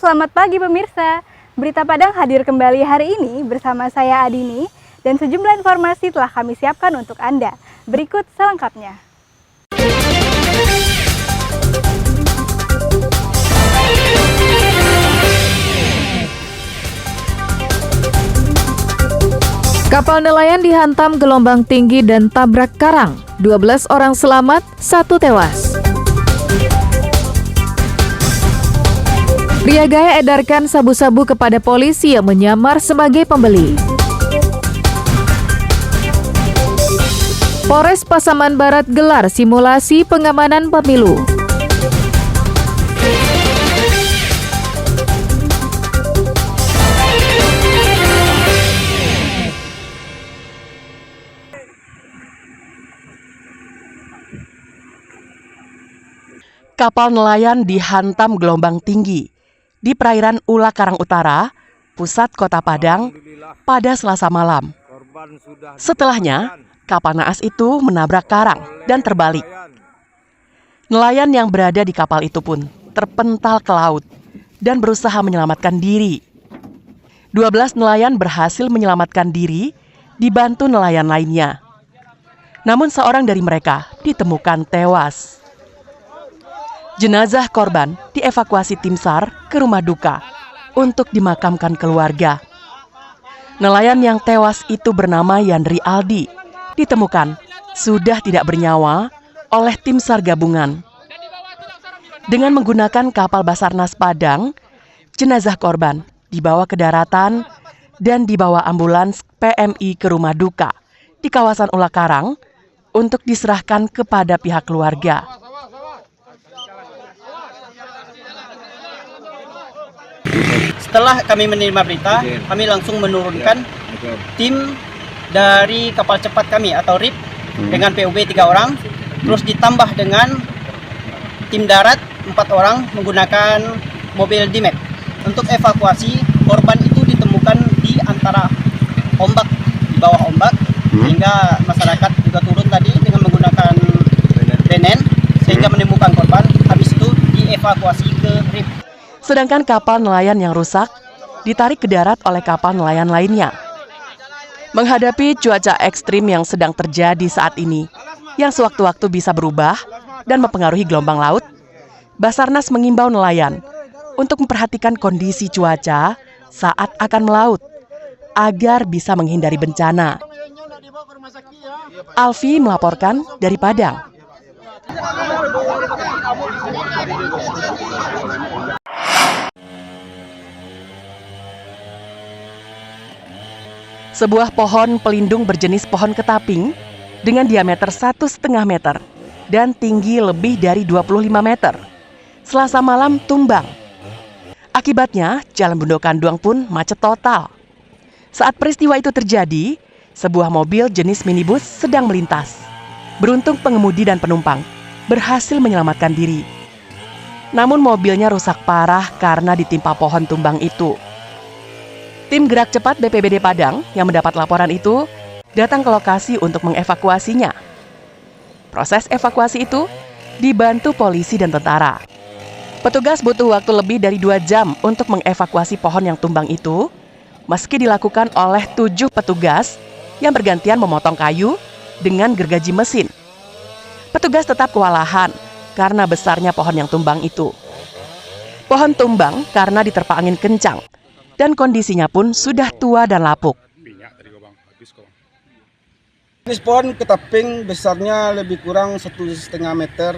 selamat pagi pemirsa. Berita Padang hadir kembali hari ini bersama saya Adini dan sejumlah informasi telah kami siapkan untuk Anda. Berikut selengkapnya. Kapal nelayan dihantam gelombang tinggi dan tabrak karang. 12 orang selamat, 1 tewas. Pria gaya edarkan sabu-sabu kepada polisi yang menyamar sebagai pembeli. Polres Pasaman Barat gelar simulasi pengamanan pemilu. Kapal nelayan dihantam gelombang tinggi di perairan Ula Karang Utara, pusat Kota Padang, pada Selasa malam. Setelahnya, kapal naas itu menabrak karang dan terbalik. Nelayan yang berada di kapal itu pun terpental ke laut dan berusaha menyelamatkan diri. 12 nelayan berhasil menyelamatkan diri, dibantu nelayan lainnya. Namun seorang dari mereka ditemukan tewas. Jenazah korban dievakuasi tim SAR ke rumah duka untuk dimakamkan keluarga. Nelayan yang tewas itu bernama Yandri Aldi, ditemukan sudah tidak bernyawa oleh tim SAR gabungan. Dengan menggunakan kapal Basarnas Padang, jenazah korban dibawa ke daratan dan dibawa ambulans PMI ke rumah duka di kawasan Ula Karang untuk diserahkan kepada pihak keluarga. Setelah kami menerima berita, kami langsung menurunkan tim dari kapal cepat kami atau RIP dengan PUB 3 orang, terus ditambah dengan tim darat 4 orang menggunakan mobil DIMET. Untuk evakuasi, korban itu ditemukan di antara ombak, di bawah ombak, sehingga masyarakat juga turun tadi dengan menggunakan benen, sehingga menemukan korban. Habis itu dievakuasi ke RIP. Sedangkan kapal nelayan yang rusak ditarik ke darat oleh kapal nelayan lainnya. Menghadapi cuaca ekstrim yang sedang terjadi saat ini, yang sewaktu-waktu bisa berubah dan mempengaruhi gelombang laut, Basarnas mengimbau nelayan untuk memperhatikan kondisi cuaca saat akan melaut, agar bisa menghindari bencana. Alfi melaporkan dari Padang. Sebuah pohon pelindung berjenis pohon ketaping dengan diameter 1,5 meter dan tinggi lebih dari 25 meter. Selasa malam tumbang. Akibatnya, Jalan Bundokan Duang pun macet total. Saat peristiwa itu terjadi, sebuah mobil jenis minibus sedang melintas. Beruntung pengemudi dan penumpang berhasil menyelamatkan diri. Namun mobilnya rusak parah karena ditimpa pohon tumbang itu. Tim gerak cepat BPBD Padang yang mendapat laporan itu datang ke lokasi untuk mengevakuasinya. Proses evakuasi itu dibantu polisi dan tentara. Petugas butuh waktu lebih dari 2 jam untuk mengevakuasi pohon yang tumbang itu, meski dilakukan oleh 7 petugas yang bergantian memotong kayu dengan gergaji mesin. Petugas tetap kewalahan karena besarnya pohon yang tumbang itu. Pohon tumbang karena diterpa angin kencang, dan kondisinya pun sudah tua dan lapuk. Jenis pohon ketaping besarnya lebih kurang 1,5 meter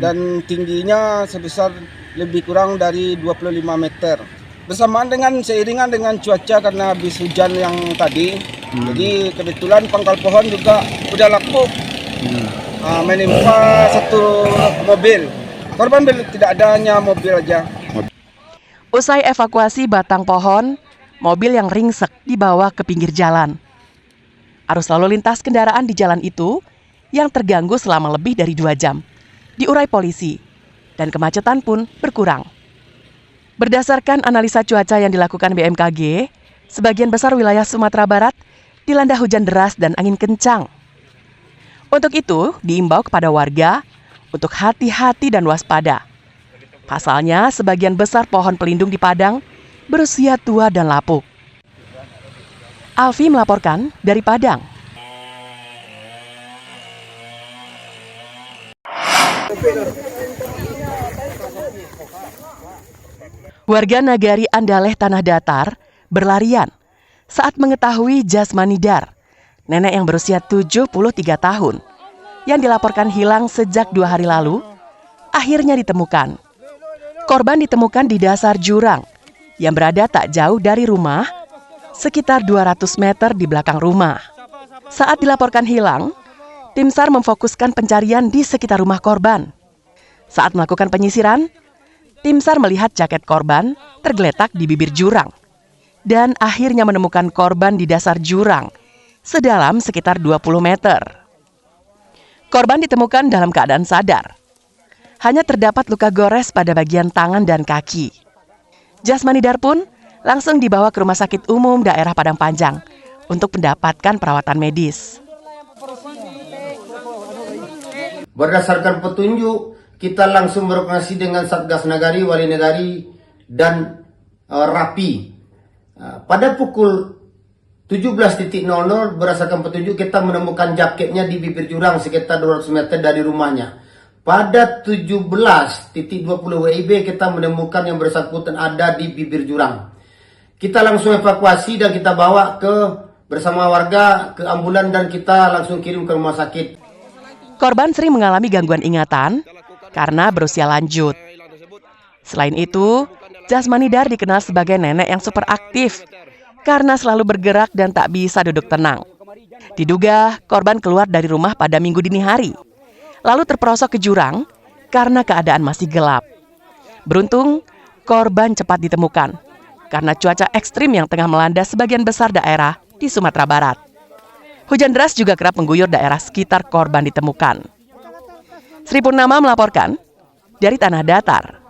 dan tingginya sebesar lebih kurang dari 25 meter. Bersamaan dengan seiringan dengan cuaca karena habis hujan yang tadi, jadi kebetulan pangkal pohon juga udah lapuk. Menimpa satu mobil. Korban tidak ada, hanya mobil aja. Usai evakuasi batang pohon, mobil yang ringsek dibawa ke pinggir jalan. Arus lalu lintas kendaraan di jalan itu yang terganggu selama lebih dari 2 jam diurai polisi dan kemacetan pun berkurang. Berdasarkan analisa cuaca yang dilakukan BMKG, sebagian besar wilayah Sumatera Barat dilanda hujan deras dan angin kencang. Untuk itu, diimbau kepada warga untuk hati-hati dan waspada. Pasalnya, sebagian besar pohon pelindung di Padang berusia tua dan lapuk. Alfi melaporkan dari Padang. Warga Nagari Andaleh Tanah Datar berlarian saat mengetahui Jasmanidar, nenek yang berusia 73 tahun, yang dilaporkan hilang sejak 2 hari lalu, akhirnya ditemukan. Korban ditemukan di dasar jurang yang berada tak jauh dari rumah, sekitar 200 meter di belakang rumah. Saat dilaporkan hilang, tim SAR memfokuskan pencarian di sekitar rumah korban. Saat melakukan penyisiran, tim SAR melihat jaket korban tergeletak di bibir jurang dan akhirnya menemukan korban di dasar jurang sedalam sekitar 20 meter. Korban ditemukan dalam keadaan sadar. Hanya terdapat luka gores pada bagian tangan dan kaki. Jasmanidar pun langsung dibawa ke Rumah Sakit Umum Daerah Padang Panjang untuk mendapatkan perawatan medis. Berdasarkan petunjuk, kita langsung berkoordinasi dengan Satgas Nagari, Wali Negari, dan Rapi. Pada pukul 17.00 berdasarkan petunjuk kita menemukan jaketnya di bibir jurang sekitar 200 meter dari rumahnya. Pada 17.20 WIB kita menemukan yang bersangkutan ada di bibir jurang. Kita langsung evakuasi dan kita bawa bersama warga ke ambulan dan kita langsung kirim ke rumah sakit. Korban sering mengalami gangguan ingatan karena berusia lanjut. Selain itu, Jasmanidar dikenal sebagai nenek yang super aktif karena selalu bergerak dan tak bisa duduk tenang. Diduga korban keluar dari rumah pada Minggu dini hari, lalu terperosok ke jurang karena keadaan masih gelap. Beruntung, korban cepat ditemukan karena cuaca ekstrim yang tengah melanda sebagian besar daerah di Sumatera Barat. Hujan deras juga kerap mengguyur daerah sekitar korban ditemukan. Sri Purnama melaporkan dari Tanah Datar.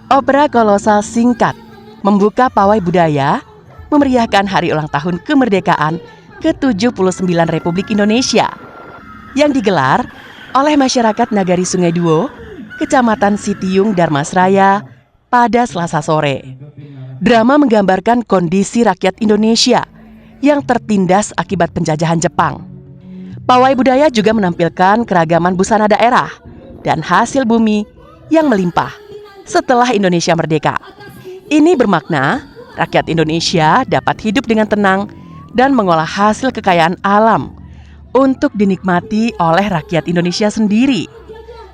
Opera kolosal singkat membuka pawai budaya memeriahkan hari ulang tahun kemerdekaan ke-79 Republik Indonesia yang digelar oleh masyarakat Nagari Sungai Duo, Kecamatan Sitiung, Darmasraya pada Selasa sore. Drama menggambarkan kondisi rakyat Indonesia yang tertindas akibat penjajahan Jepang. Pawai budaya juga menampilkan keragaman busana daerah dan hasil bumi yang melimpah setelah Indonesia merdeka. Ini bermakna rakyat Indonesia dapat hidup dengan tenang dan mengolah hasil kekayaan alam untuk dinikmati oleh rakyat Indonesia sendiri.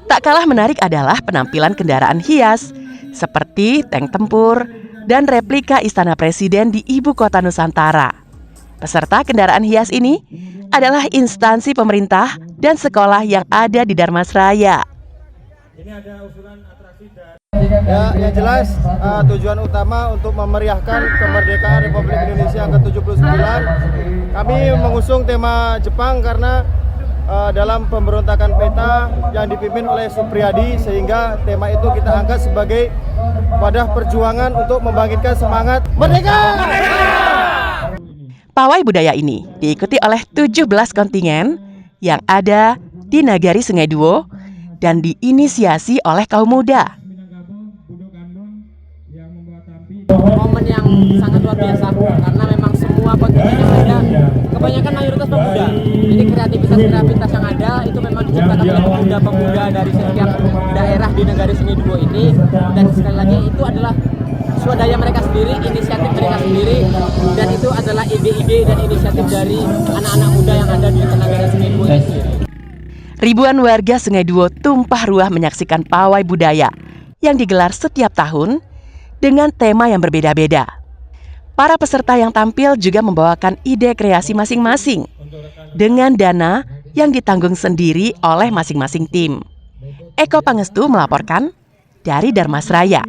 Tak kalah menarik adalah penampilan kendaraan hias seperti tank tempur dan replika Istana Presiden di Ibu Kota Nusantara. Peserta kendaraan hias ini adalah instansi pemerintah dan sekolah yang ada di Darmasraya. Ini ada usulan atraksi dari yang jelas tujuan utama untuk memeriahkan kemerdekaan Republik Indonesia yang ke-79. Kami mengusung tema Jepang karena dalam pemberontakan PETA yang dipimpin oleh Supriyadi, sehingga tema itu kita angkat sebagai wadah perjuangan untuk membangkitkan semangat merdeka. Pawai budaya ini diikuti oleh 17 kontingen yang ada di Nagari Sungai Duo dan diinisiasi oleh kaum muda. Momen yang sangat luar biasa karena memang semua kontingen yang ada kebanyakan mayoritas pemuda. Jadi kreativitas yang ada itu memang diciptakan oleh pemuda-pemuda dari setiap daerah di Nagari Sungai Duo ini, dan sekali lagi itu adalah swadaya mereka sendiri, inisiatif mereka sendiri, dan itu adalah ide-ide dan inisiatif dari anak-anak muda yang ada di Nagari Sungai Duo ini sendiri. Ribuan warga Sungai Duo tumpah ruah menyaksikan pawai budaya yang digelar setiap tahun dengan tema yang berbeda-beda. Para peserta yang tampil juga membawakan ide kreasi masing-masing dengan dana yang ditanggung sendiri oleh masing-masing tim. Eko Pangestu melaporkan dari Darmasraya.